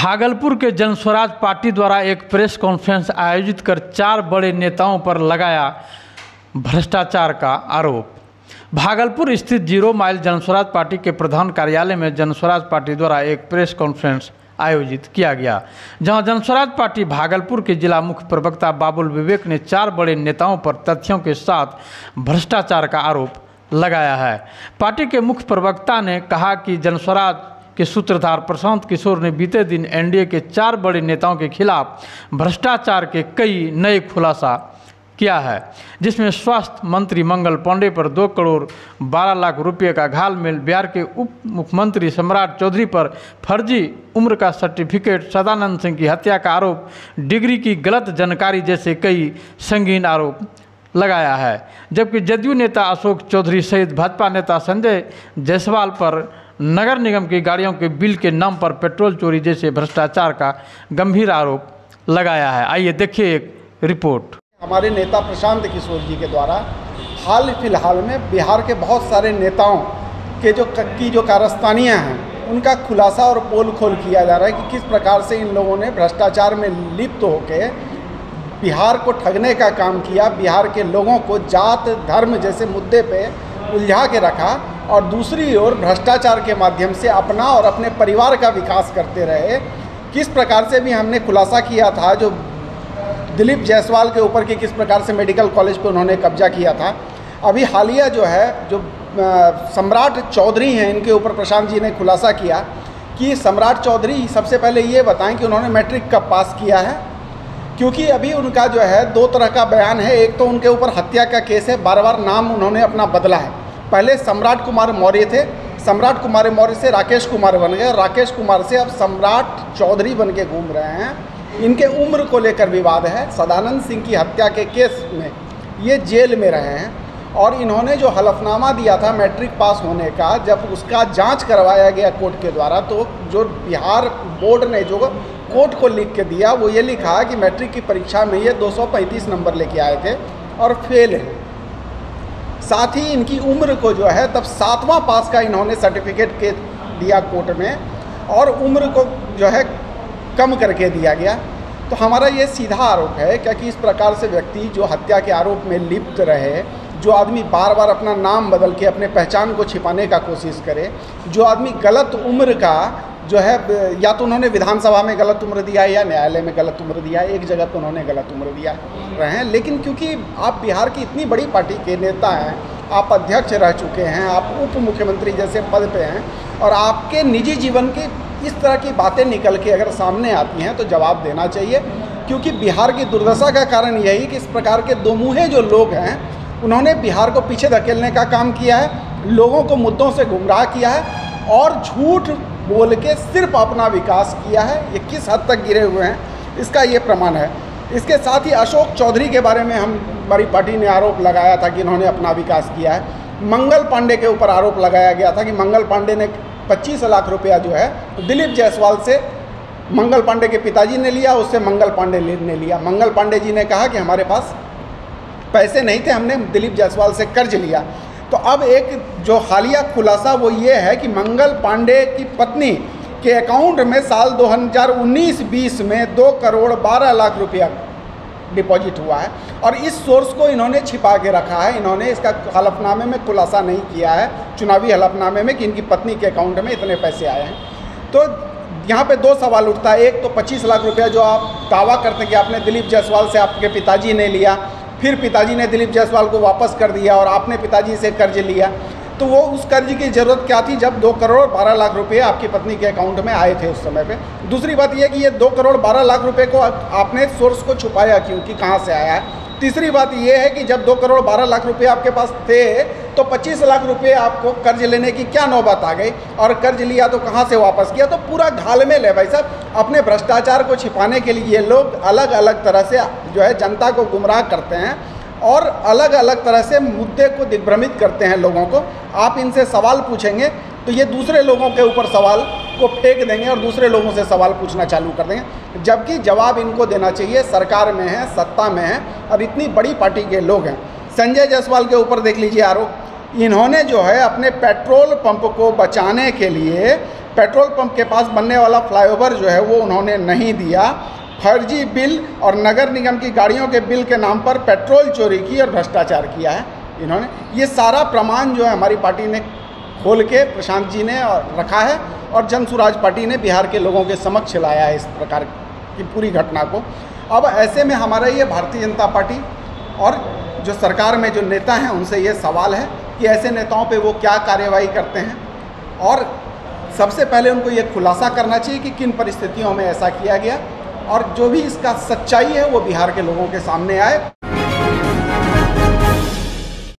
भागलपुर के जनस्वराज पार्टी द्वारा एक प्रेस कॉन्फ्रेंस आयोजित कर 4 बड़े नेताओं पर लगाया भ्रष्टाचार का आरोप। भागलपुर स्थित 0 माइल जनस्वराज पार्टी के प्रधान कार्यालय में जनस्वराज पार्टी द्वारा एक प्रेस कॉन्फ्रेंस आयोजित किया गया, जहां जनस्वराज पार्टी भागलपुर के जिला मुख्य प्रवक्ता बाबुल विवेक ने 4 बड़े नेताओं पर तथ्यों के साथ भ्रष्टाचार का आरोप लगाया है। पार्टी के मुख्य प्रवक्ता ने कहा कि जनस्वराज के सूत्रधार प्रशांत किशोर ने बीते दिन एनडीए के 4 बड़े नेताओं के खिलाफ भ्रष्टाचार के कई नए खुलासा किया है, जिसमें स्वास्थ्य मंत्री मंगल पांडे पर 2 करोड़ 12 लाख रुपए का घालमेल, बिहार के उप मुख्यमंत्री सम्राट चौधरी पर फर्जी उम्र का सर्टिफिकेट, सदानंद सिंह की हत्या का आरोप, डिग्री की गलत जानकारी जैसे कई संगीन आरोप लगाया है। जबकि जदयू नेता अशोक चौधरी सहित भाजपा नेता संजय जायसवाल पर नगर निगम की गाड़ियों के बिल के नाम पर पेट्रोल चोरी जैसे भ्रष्टाचार का गंभीर आरोप लगाया है। आइए देखिए एक रिपोर्ट। हमारे नेता प्रशांत किशोर जी के द्वारा हाल फिलहाल में बिहार के बहुत सारे नेताओं के जो कारस्तानियाँ हैं उनका खुलासा और पोल खोल किया जा रहा है कि किस प्रकार से इन लोगों ने भ्रष्टाचार में लिप्त होकर बिहार को ठगने का काम किया, बिहार के लोगों को जात धर्म जैसे मुद्दे पे उलझा के रखा और दूसरी ओर भ्रष्टाचार के माध्यम से अपना और अपने परिवार का विकास करते रहे। किस प्रकार से भी हमने खुलासा किया था जो दिलीप जायसवाल के ऊपर कि किस प्रकार से मेडिकल कॉलेज पे उन्होंने कब्जा किया था। अभी हालिया जो है जो सम्राट चौधरी हैं इनके ऊपर प्रशांत जी ने खुलासा किया कि सम्राट चौधरी सबसे पहले ये बताएं कि उन्होंने मैट्रिक कब पास किया है, क्योंकि अभी उनका जो है 2 तरह का बयान है। एक तो उनके ऊपर हत्या का केस है, बार नाम उन्होंने अपना बदला है। पहले सम्राट कुमार मौर्य थे, सम्राट कुमार मौर्य से राकेश कुमार बन गए, राकेश कुमार से अब सम्राट चौधरी बन के घूम रहे हैं। इनके उम्र को लेकर विवाद है। सदानंद सिंह की हत्या के केस में ये जेल में रहे हैं और इन्होंने जो हलफनामा दिया था मैट्रिक पास होने का, जब उसका जांच करवाया गया कोर्ट के द्वारा, तो जो बिहार बोर्ड ने जो कोर्ट को लिख के दिया वो ये लिखा कि मैट्रिक की परीक्षा में ये 235 नंबर लेके आए थे और फेल है। साथ ही इनकी उम्र को जो है तब 7वां पास का इन्होंने सर्टिफिकेट के दिया कोर्ट में और उम्र को जो है कम करके दिया गया। तो हमारा ये सीधा आरोप है कि इस प्रकार से व्यक्ति जो हत्या के आरोप में लिप्त रहे, जो आदमी बार बार अपना नाम बदल के अपने पहचान को छिपाने का कोशिश करे, जो आदमी गलत उम्र का जो है, या तो उन्होंने विधानसभा में गलत उम्र दिया है या न्यायालय में गलत उम्र दिया है, एक जगह पर उन्होंने गलत उम्र दिया रहे हैं। लेकिन क्योंकि आप बिहार की इतनी बड़ी पार्टी के नेता हैं, आप अध्यक्ष रह चुके हैं, आप उप मुख्यमंत्री जैसे पद पे हैं और आपके निजी जीवन की इस तरह की बातें निकल के अगर सामने आती हैं तो जवाब देना चाहिए। क्योंकि बिहार की दुर्दशा का कारण यही कि इस प्रकार के 2 मुँहे जो लोग हैं उन्होंने बिहार को पीछे धकेलने का काम किया है, लोगों को मुद्दों से गुमराह किया है और झूठ बोल के सिर्फ अपना विकास किया है। ये किस हद तक गिरे हुए हैं इसका ये प्रमाण है। इसके साथ ही अशोक चौधरी के बारे में हमारी पार्टी ने आरोप लगाया था कि इन्होंने अपना विकास किया है। मंगल पांडे के ऊपर आरोप लगाया गया था कि मंगल पांडे ने 25 लाख रुपया जो है दिलीप जायसवाल से मंगल पांडे के पिताजी ने लिया, उससे मंगल पांडे ने लिया। मंगल पांडे जी ने कहा कि हमारे पास पैसे नहीं थे, हमने दिलीप जायसवाल से कर्ज लिया। तो अब एक जो हालिया खुलासा वो ये है कि मंगल पांडे की पत्नी के अकाउंट में साल 2019-20 में 2 करोड़ 12 लाख रुपया डिपॉजिट हुआ है और इस सोर्स को इन्होंने छिपा के रखा है। इन्होंने इसका हलफनामे में खुलासा नहीं किया है, चुनावी हलफनामे में, कि इनकी पत्नी के अकाउंट में इतने पैसे आए हैं। तो यहाँ पे 2 सवाल उठता है। एक तो 25 लाख रुपया जो आप दावा करते हैं कि आपने दिलीप जायसवाल से आपके पिताजी ने लिया, फिर पिताजी ने दिलीप जायसवाल को वापस कर दिया और आपने पिताजी से कर्ज लिया, तो वो उस कर्ज की ज़रूरत क्या थी जब 2 करोड़ 12 लाख रुपए आपकी पत्नी के अकाउंट में आए थे उस समय पे। दूसरी बात ये कि ये 2 करोड़ 12 लाख रुपए को आपने सोर्स को छुपाया क्यों, कि कहाँ से आया है। तीसरी बात ये है कि जब 2 करोड़ 12 लाख रुपए आपके पास थे तो 25 लाख रुपए आपको कर्ज लेने की क्या नौबत आ गई, और कर्ज लिया तो कहाँ से वापस किया। तो पूरा घालमेल है भाई साहब। अपने भ्रष्टाचार को छिपाने के लिए ये लोग अलग अलग तरह से जो है जनता को गुमराह करते हैं और अलग अलग तरह से मुद्दे को दिग्भ्रमित करते हैं लोगों को। आप इनसे सवाल पूछेंगे तो ये दूसरे लोगों के ऊपर सवाल को फेंक देंगे और दूसरे लोगों से सवाल पूछना चालू कर देंगे, जबकि जवाब इनको देना चाहिए। सरकार में है, सत्ता में है और इतनी बड़ी पार्टी के लोग हैं। संजय जायसवाल के ऊपर देख लीजिए आरोप, इन्होंने जो है अपने पेट्रोल पंप को बचाने के लिए पेट्रोल पंप के पास बनने वाला फ्लाईओवर जो है वो उन्होंने नहीं दिया, फर्जी बिल और नगर निगम की गाड़ियों के बिल के नाम पर पेट्रोल चोरी की और भ्रष्टाचार किया है इन्होंने। ये सारा प्रमाण जो है हमारी पार्टी ने खोल के प्रशांत जी ने रखा है और जन स्वराज पार्टी ने बिहार के लोगों के समक्ष लाया है इस प्रकार की पूरी घटना को। अब ऐसे में हमारा ये भारतीय जनता पार्टी और जो सरकार में जो नेता हैं उनसे ये सवाल है कि ऐसे नेताओं पे वो क्या कार्रवाई करते हैं और सबसे पहले उनको ये खुलासा करना चाहिए कि किन परिस्थितियों में ऐसा किया गया और जो भी इसका सच्चाई है वो बिहार के लोगों के सामने आए।